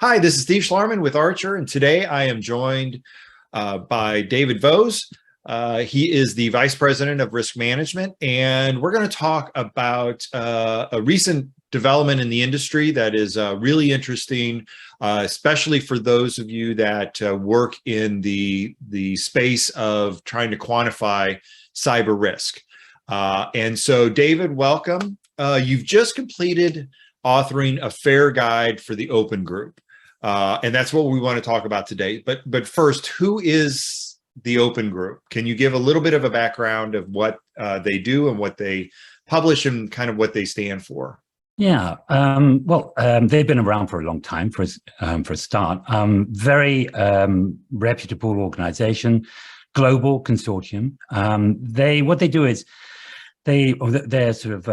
Hi, this is Steve Schlarman with Archer, and today I am joined by David Vose. He is the Vice President of Risk Management, and we're going to talk about a recent development in the industry that is really interesting, especially for those of you that work in the space of trying to quantify cyber risk. And so, David, welcome. You've just completed authoring a FAIR guide for the open group. And that's what we want to talk about today. But first, who is the open group? Can you give a little bit of a background of what they do and what they publish and kind of what they stand for? Yeah, they've been around for a long time for a start. Very reputable organization, global consortium. What they do is their sort of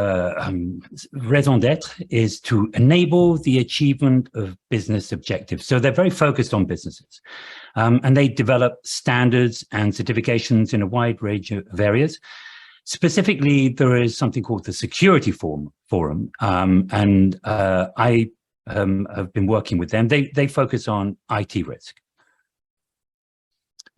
raison d'etre is to enable the achievement of business objectives. So they're very focused on businesses, and they develop standards and certifications in a wide range of areas. Specifically, there is something called the Security Forum, and I have been working with them. They focus on IT risk.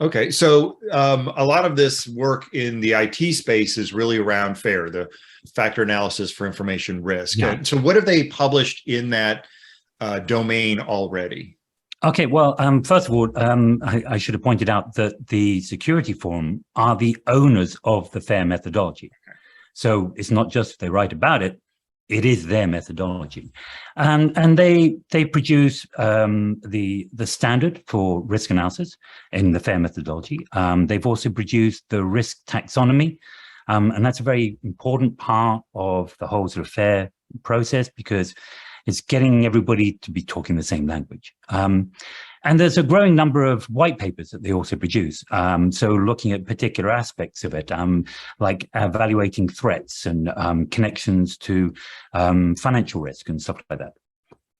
Okay, so a lot of this work in the IT space is really around FAIR, the factor analysis for information risk. Yeah. And so what have they published in that domain already? Okay, well, first of all, I should have pointed out that the Security Forum are the owners of the FAIR methodology. Okay. So it's not just they write about it, it is their methodology. And they produce the standard for risk analysis in the FAIR methodology. They've also produced the risk taxonomy, and that's a very important part of the whole sort of FAIR process because it's getting everybody to be talking the same language. And there's a growing number of white papers that they also produce. So looking at particular aspects of it, like evaluating threats and connections to financial risk and stuff like that.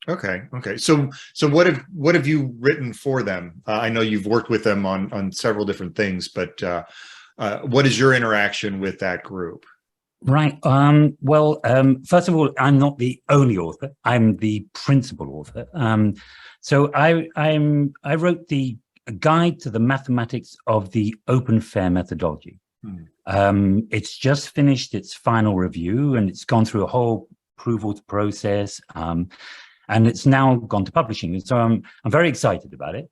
Okay. So what have you written for them? I know you've worked with them on several different things, but what is your interaction with that group? Right. First of all, I'm not the only author. I'm the principal author. So I wrote the guide to the mathematics of the open FAIR methodology. It's just finished its final review and it's gone through a whole approvals process. And it's now gone to publishing. So I'm very excited about it.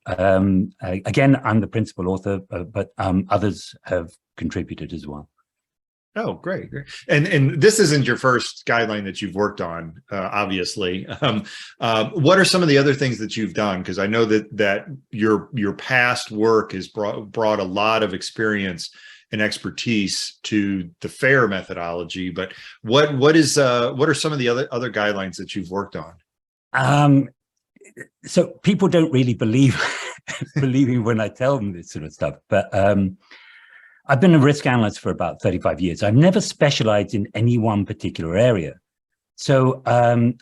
Again, I'm the principal author, but others have contributed as well. Oh, great. And this isn't your first guideline that you've worked on, obviously. What are some of the other things that you've done? Because I know that your past work has brought a lot of experience and expertise to the FAIR methodology. But what are some of the other guidelines that you've worked on? So people don't really believe me when I tell them this sort of stuff, but I've been a risk analyst for about 35 years. I've never specialized in any one particular area. So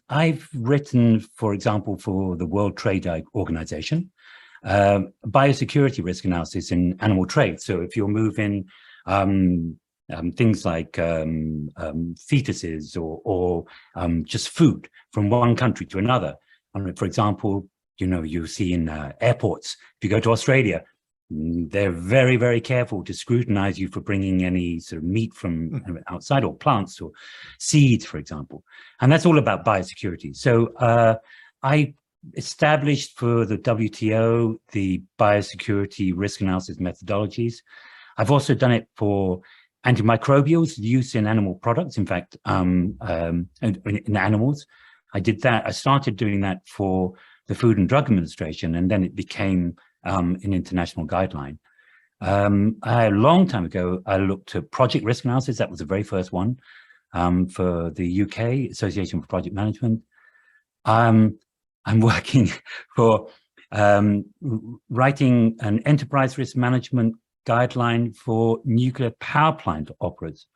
I've written, for example, for the World Trade Organization, biosecurity risk analysis in animal trade. So if you're moving things like fetuses or just food from one country to another. For example, you see in airports, if you go to Australia, they're very, very careful to scrutinize you for bringing any sort of meat from outside or plants or seeds, for example. And that's all about biosecurity. So I established for the WTO the biosecurity risk analysis methodologies. I've also done it for antimicrobials use in animal products. In fact, in animals, I did that. I started doing that for the Food and Drug Administration, and then it became an international guideline. A long time ago, I looked at project risk analysis. That was the very first one for the UK Association for Project Management. I'm working for writing an enterprise risk management guideline for nuclear power plant operators,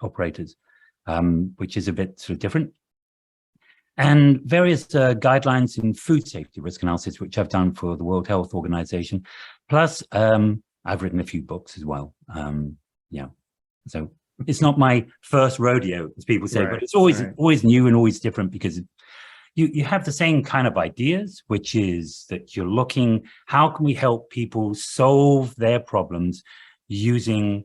which is a bit sort of different. And various guidelines in food safety risk analysis, which I've done for the World Health Organization. Plus, I've written a few books as well. So it's not my first rodeo, as people say, but it's always new and always different because you have the same kind of ideas, which is that you're looking, how can we help people solve their problems using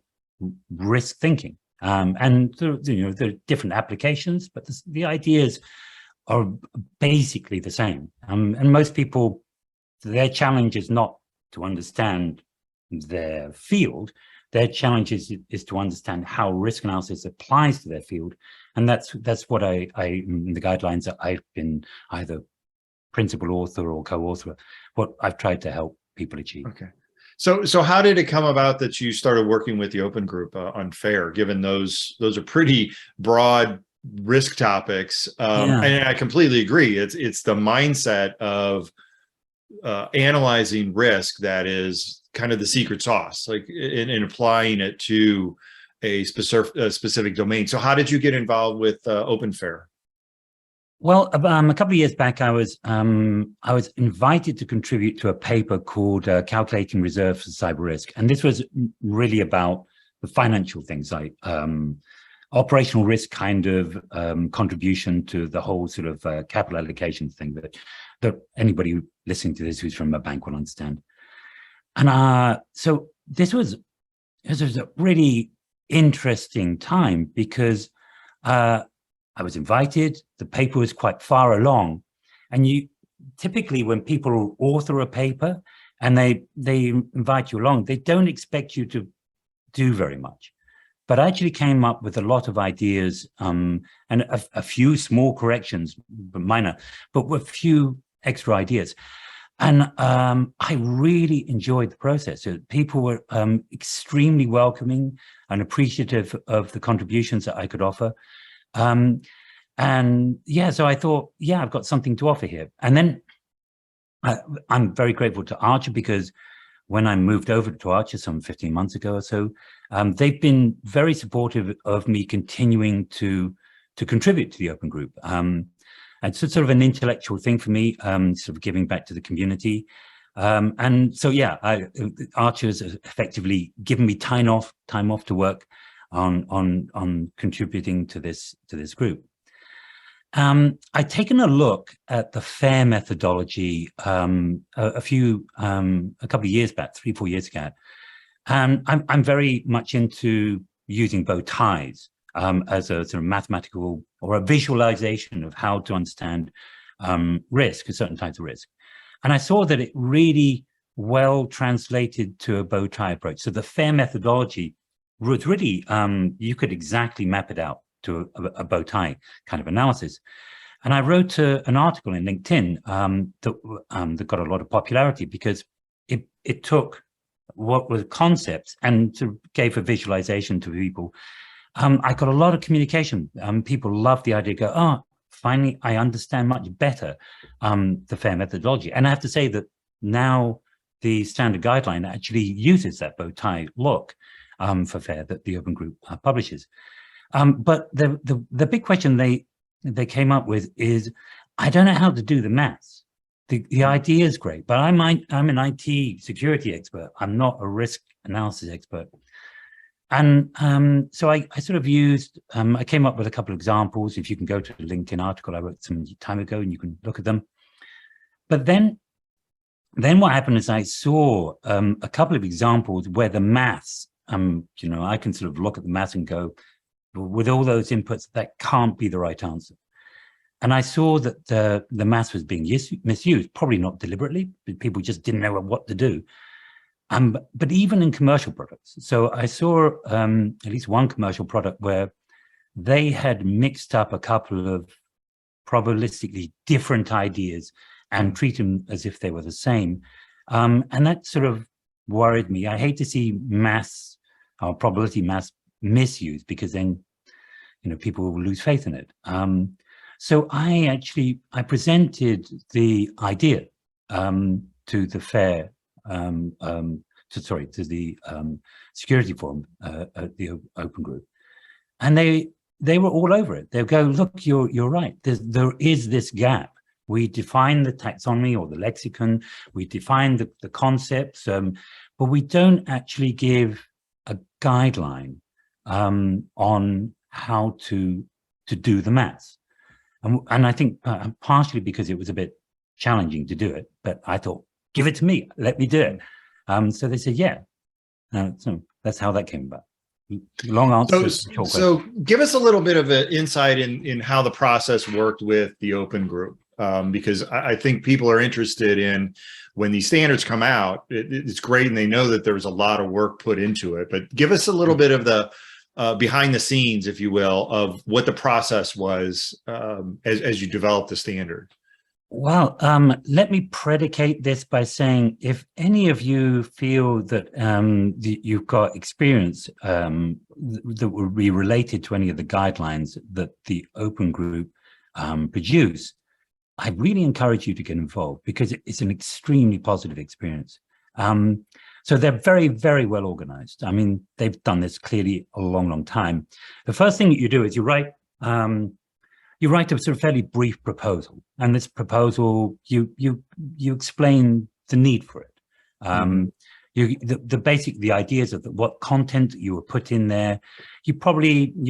risk thinking? And there are different applications, but the ideas are basically the same. And most people, their challenge is not to understand their field. Their challenge is to understand how risk analysis applies to their field. And that's what I in the guidelines that I've been either principal author or co-author, what I've tried to help people achieve. Okay. So how did it come about that you started working with the Open Group on FAIR, given those are pretty broad risk topics? And I completely agree. It's the mindset of analyzing risk that is kind of the secret sauce, like in applying it to a specific domain. So how did you get involved with Open FAIR? Well, a couple of years back, I was invited to contribute to a paper called Calculating Reserves for Cyber Risk. And this was really about the financial things like operational risk kind of contribution to the whole sort of capital allocation thing that anybody listening to this who's from a bank will understand. And so this was a really interesting time because I was invited, the paper was quite far along. And you typically, when people author a paper and they invite you along, they don't expect you to do very much. But I actually came up with a lot of ideas and a few small corrections, but minor, but with a few extra ideas. And I really enjoyed the process. People were extremely welcoming and appreciative of the contributions that I could offer. And yeah, so I thought, yeah, I've got something to offer here. And then I'm very grateful to Archer because when I moved over to Archer some 15 months ago or so, they've been very supportive of me continuing to contribute to the Open Group. And so it's sort of an intellectual thing for me, sort of giving back to the community. And so, yeah, Archer's effectively given me time off to work on contributing to this group. I'd taken a look at the FAIR methodology a couple of years back, 3-4 years ago. I'm very much into using bow ties as a sort of mathematical or a visualization of how to understand risk, certain types of risk. And I saw that it really well translated to a bow tie approach. So the FAIR methodology was really, you could exactly map it out to a bow tie kind of analysis. And I wrote an article in LinkedIn that got a lot of popularity because it took what were concepts and sort of gave a visualization to people. I got a lot of communication. People loved the idea, go, oh, finally, I understand much better the FAIR methodology. And I have to say that now the standard guideline actually uses that bow tie look for FAIR that the Open Group publishes. But the big question they came up with is, I don't know how to do the maths. The idea is great, but I'm an IT security expert. I'm not a risk analysis expert. And so I sort of used, I came up with a couple of examples. If you can go to the LinkedIn article I wrote some time ago and you can look at them. But then what happened is I saw a couple of examples where the maths, I can sort of look at the maths and go, with all those inputs, that can't be the right answer. And I saw that the maths was being misused, probably not deliberately, but people just didn't know what to do. But even in commercial products. So I saw at least one commercial product where they had mixed up a couple of probabilistically different ideas and treat them as if they were the same. And that sort of worried me. I hate to see maths or probability maths misused because then, people will lose faith in it. So I presented the idea to the FAIR, to the security forum at the Open Group, and they were all over it. They'll go, look, you're right. There is this gap. We define the taxonomy or the lexicon. We define the concepts, but we don't actually give a guideline on how to do the maths. And I think partially because it was a bit challenging to do it, but I thought, give it to me, let me do it. So they said, yeah. So that's how that came about. Long answer. So give us a little bit of an insight in how the process worked with the open group, because I think people are interested in when these standards come out. It's great, and they know that there was a lot of work put into it. But give us a little bit of the behind the scenes, if you will, of what the process was as you developed the standard. Well, let me predicate this by saying, if any of you feel that you've got experience that would be related to any of the guidelines that the open group produce, I really encourage you to get involved, because it's an extremely positive experience. So they're very, very well organized. I mean, they've done this clearly a long, long time. The first thing that you do is you write a sort of fairly brief proposal, and this proposal, you explain the need for it. The ideas of what content you would put in there. You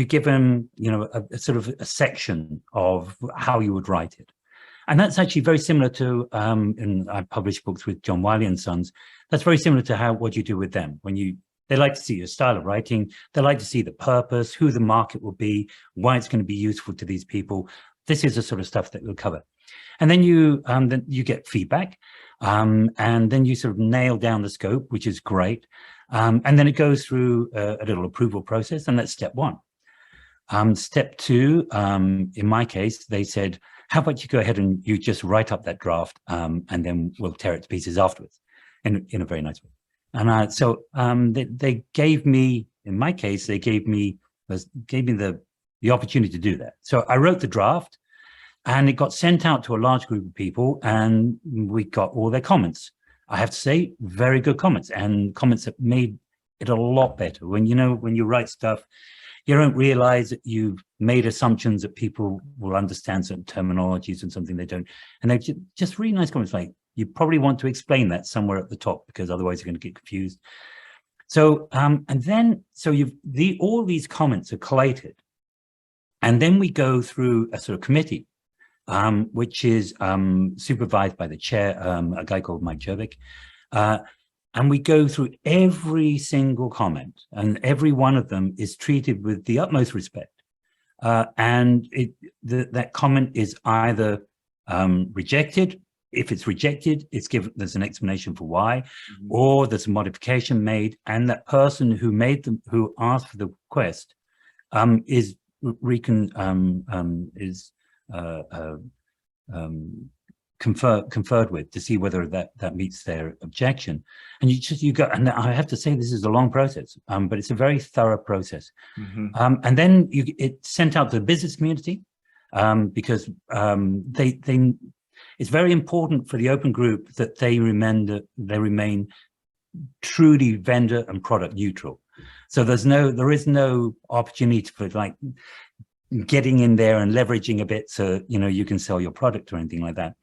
give them, a sort of a section of how you would write it. And that's actually very similar to, and I published books with John Wiley and Sons. That's very similar to what you do with them. They like to see your style of writing. They like to see the purpose, who the market will be, why it's going to be useful to these people. This is the sort of stuff that we'll cover. And then you get feedback, and then you sort of nail down the scope, which is great. And then it goes through a little approval process, and that's step one. Step two, in my case, they said, how about you go ahead and you just write up that draft, and then we'll tear it to pieces afterwards in a very nice way. And they gave me, in my case, they gave me the opportunity to do that. So I wrote the draft, and it got sent out to a large group of people, and we got all their comments. I have to say, very good comments, and comments that made it a lot better. When you write stuff, you don't realize that you've made assumptions that people will understand certain terminologies and something they don't. And they're just really nice comments, like, you probably want to explain that somewhere at the top, because otherwise you're going to get confused. So, all these comments are collated. And then we go through a sort of committee, which is supervised by the chair, a guy called Mike Jervik. And we go through every single comment, and every one of them is treated with the utmost respect. And that comment is either rejected. If it's rejected, there's an explanation for why, or there's a modification made, and that person who asked for the request is conferred with to see whether that meets their objection. And and I have to say, this is a long process, but it's a very thorough process. And then it's sent out to the business community, because it's very important for the open group that they remain truly vendor and product neutral. So there is no opportunity for like getting in there and leveraging a bit so you can sell your product or anything like that.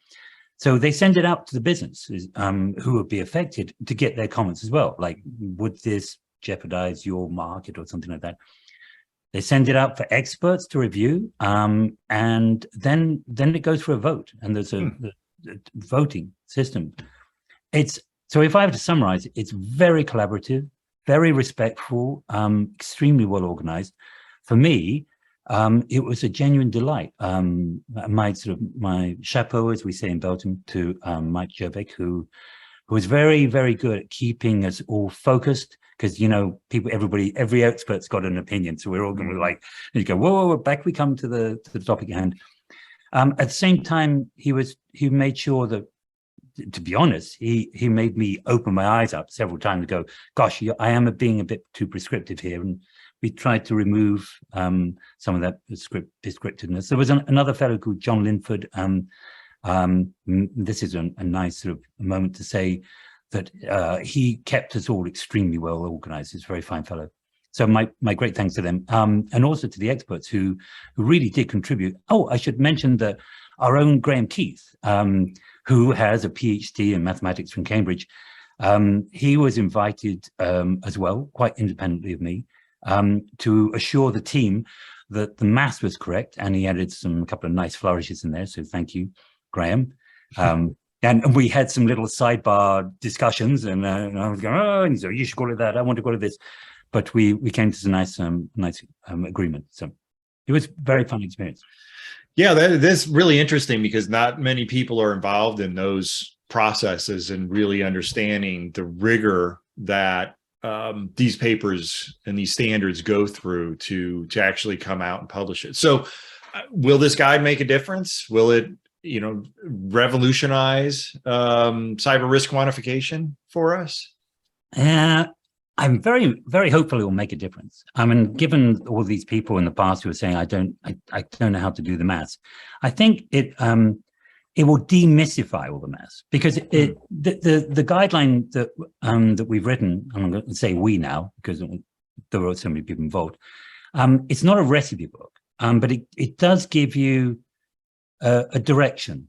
So they send it out to the businesses who would be affected to get their comments as well. Like, would this jeopardize your market or something like that? They send it out for experts to review, and then it goes for a vote, and there's a voting system. So if I have to summarize, it's very collaborative, very respectful, extremely well organized. For me, it was a genuine delight. My chapeau, as we say in Belgium, to Mike Jervik, who was very, very good at keeping us all focused. Because every expert's got an opinion, so we're all going to you go, whoa, back we come to the topic at hand. At the same time, he made sure that, to be honest, he made me open my eyes up several times to go, gosh, I am being a bit too prescriptive here, and we tried to remove some of that descriptiveness. There was another fellow called John Linford. This is a nice sort of moment to say that he kept us all extremely well organized. He's a very fine fellow. So my great thanks to them, and also to the experts who really did contribute. Oh, I should mention that our own Graham Keith, who has a PhD in mathematics from Cambridge, he was invited as well, quite independently of me, to assure the team that the math was correct, and he added a couple of nice flourishes in there. So thank you, Graham. And we had some little sidebar discussions, and I was going, oh, and so you should call it that. I want to call it this, but we came to some nice agreement. So it was a very fun experience. Yeah, that's really interesting because not many people are involved in those processes and really understanding the rigor that these papers and these standards go through to actually come out and publish it. So will this guide make a difference? Will it, revolutionize cyber risk quantification for us? I'm very, very hopeful it will make a difference. I mean, given all these people in the past who are saying, I don't know how to do the maths, I think it will demystify all the maths, because the guideline that we've written, and I'm going to say we now because there are so many people involved, it's not a recipe book, but it does give you a direction.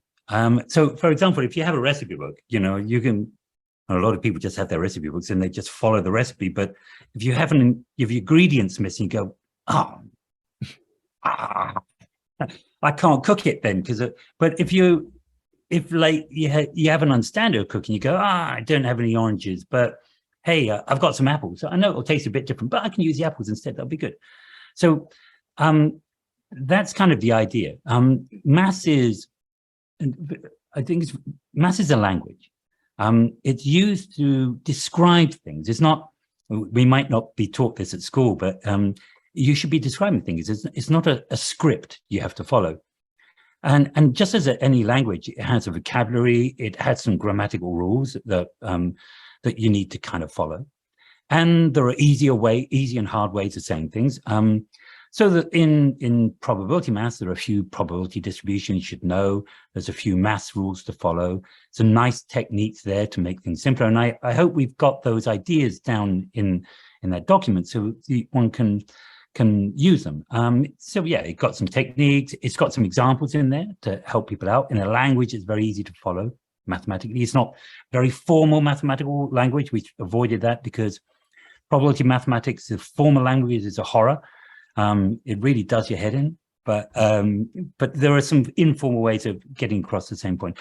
So, for example, if you have a recipe book, you can. A lot of people just have their recipe books and they just follow the recipe. But if you have your ingredients missing, you go, I can't cook it then. But if you have an understanding of cooking, you go, I don't have any oranges, but hey, I've got some apples. So I know it'll taste a bit different, but I can use the apples instead. That'll be good. So that's kind of the idea. Maths is a language. It's used to describe things. It's not, we might not be taught this at school, but you should be describing things. It's not a script you have to follow. And just as any language, it has a vocabulary, it has some grammatical rules that you need to kind of follow. And there are easy and hard ways of saying things. So that in probability maths, there are a few probability distributions you should know. There's a few maths rules to follow. Some nice techniques there to make things simpler. And I hope we've got those ideas down in that document so one can use them. So yeah, it got some techniques. It's got some examples in there to help people out. In a language, it's very easy to follow mathematically. It's not very formal mathematical language. We avoided that because probability mathematics, the formal language, is a horror. It really does your head in, but there are some informal ways of getting across the same point,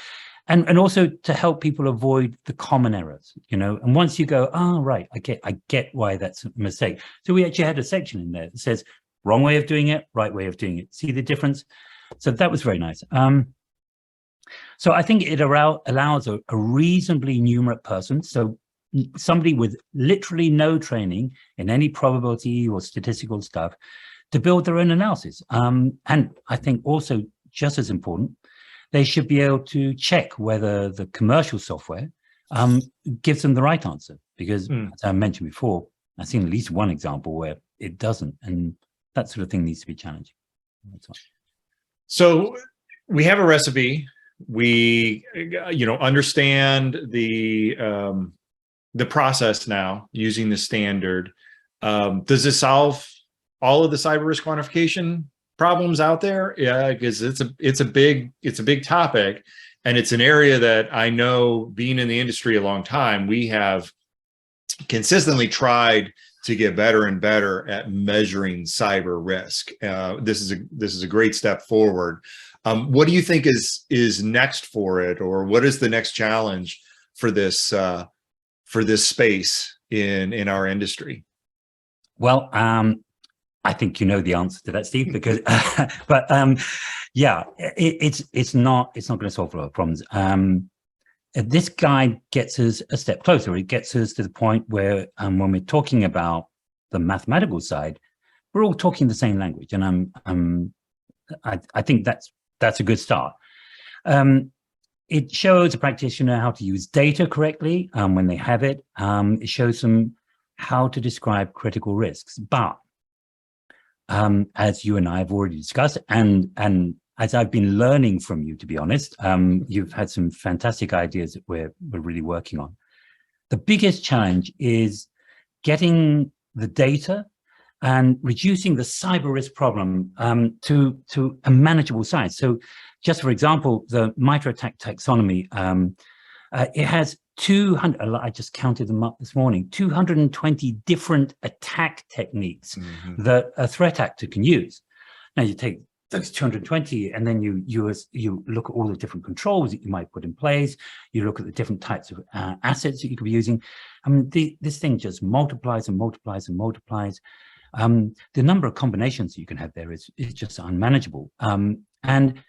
and also to help people avoid the common errors, and once you go, right, I get why that's a mistake. So we actually had a section in there that says wrong way of doing it, right way of doing it. See the difference? So that was very nice. So I think it allows a reasonably numerate person, so somebody with literally no training in any probability or statistical stuff, to build their own analysis. And I think also, just as important, they should be able to check whether the commercial software gives them the right answer. Because as I mentioned before, I've seen at least one example where it doesn't, and that sort of thing needs to be challenged. So we have a recipe. We, understand the process now using the standard. Does this solve all of the cyber risk quantification problems out there? Yeah, because it's a big topic, and it's an area that I know, being in the industry a long time, we have consistently tried to get better and better at measuring cyber risk. This is a great step forward. What do you think is next for it, or what is the next challenge for this space in our industry? Well, I think you know the answer to that, Steve, because but yeah, it's not going to solve a lot of problems. This guide gets us a step closer. It gets us to the point where when we're talking about the mathematical side, we're all talking the same language, and I think that's a good start. It shows a practitioner how to use data correctly when they have it. It shows them how to describe critical risks. But as you and I have already discussed, and as I've been learning from you, to be honest, you've had some fantastic ideas that we're really working on. The biggest challenge is getting the data and reducing the cyber risk problem to a manageable size. So just for example, the MITRE ATT&CK taxonomy, it has 200, I just counted them up this morning, 220 different attack techniques that a threat actor can use. Now you take those 220 and then you look at all the different controls that you might put in place. You look at the different types of assets that you could be using. I mean, this thing just multiplies and multiplies and multiplies. The number of combinations that you can have there is just unmanageable. And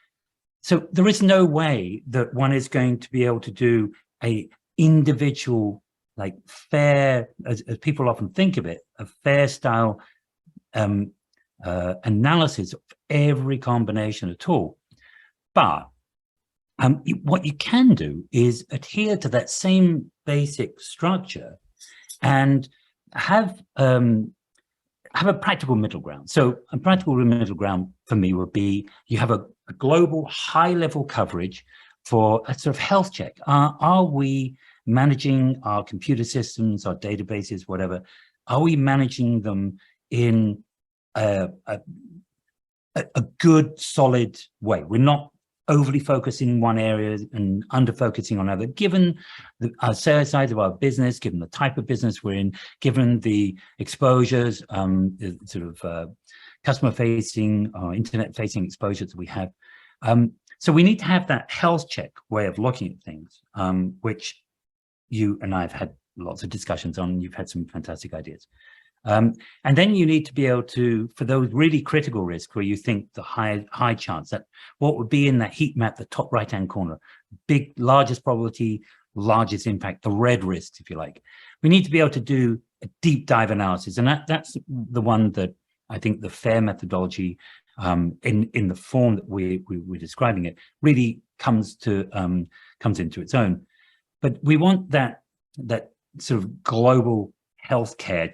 so there is no way that one is going to be able to do a individual, like fair, as people often think of it, a fair style analysis of every combination at all. But what you can do is adhere to that same basic structure and have a practical middle ground. So a practical middle ground for me would be you have a global high-level coverage for a sort of health check. Are we managing our computer systems, our databases, whatever? Are we managing them in a good, solid way? We're not overly focusing in one area and under focusing on other, given the size of our business, given the type of business we're in, given the exposures, customer facing or internet facing exposures that we have. So we need to have that health check way of looking at things, which you and I have had lots of discussions on. You've had some fantastic ideas. And then you need to be able to, for those really critical risks where you think the high chance, that what would be in that heat map, the top right-hand corner, largest probability, largest impact, the red risks, if you like. We need to be able to do a deep dive analysis. And that's the one that I think the FAIR methodology in the form that we're describing it really comes into its own. But we want that sort of global healthcare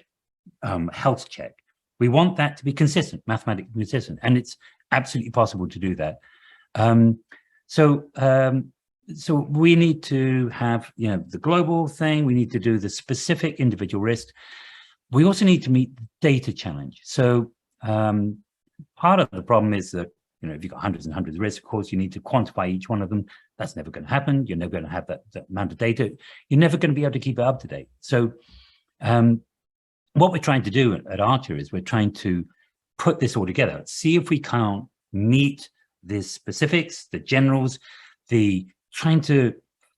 health check. We want that to be consistent, mathematically consistent, and it's absolutely possible to do that. So we need to have, the global thing. We need to do the specific individual risk. We also need to meet the data challenge. So part of the problem is that, if you've got hundreds and hundreds of risks, of course, you need to quantify each one of them. That's never going to happen. You're never going to have that amount of data. You're never going to be able to keep it up to date. So what we're trying to do at Archer is we're trying to put this all together, see if we can't meet the specifics, the generals, trying to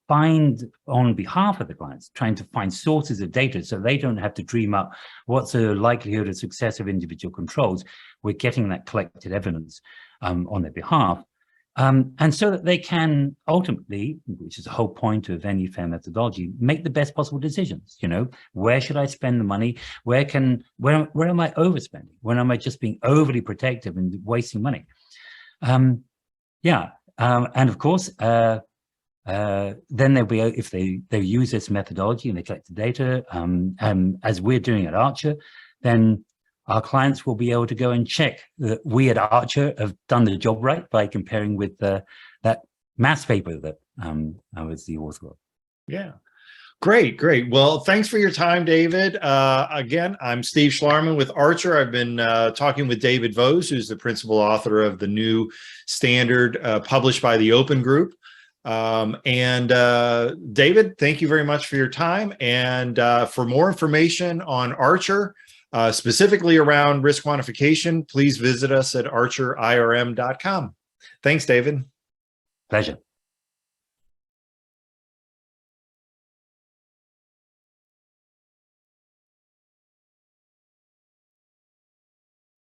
find on behalf of the clients, trying to find sources of data so they don't have to dream up what's the likelihood of success of individual controls. We're getting that collected evidence on their behalf. And so that they can ultimately, which is the whole point of any FAIR methodology, make the best possible decisions. Where should I spend the money? Where am I overspending? When am I just being overly protective and wasting money? And of course, then they'll be, if they use this methodology and they collect the data, as we're doing at Archer, then our clients will be able to go and check that we at Archer have done the job right by comparing with that maths paper that I was the author of. Yeah. Great. Well, thanks for your time, David. Again, I'm Steve Schlarman with Archer. I've been talking with David Vose, who's the principal author of the new standard published by the Open Group. David, thank you very much for your time. And for more information on Archer, specifically around risk quantification, please visit us at archerirm.com. Thanks, David. Pleasure.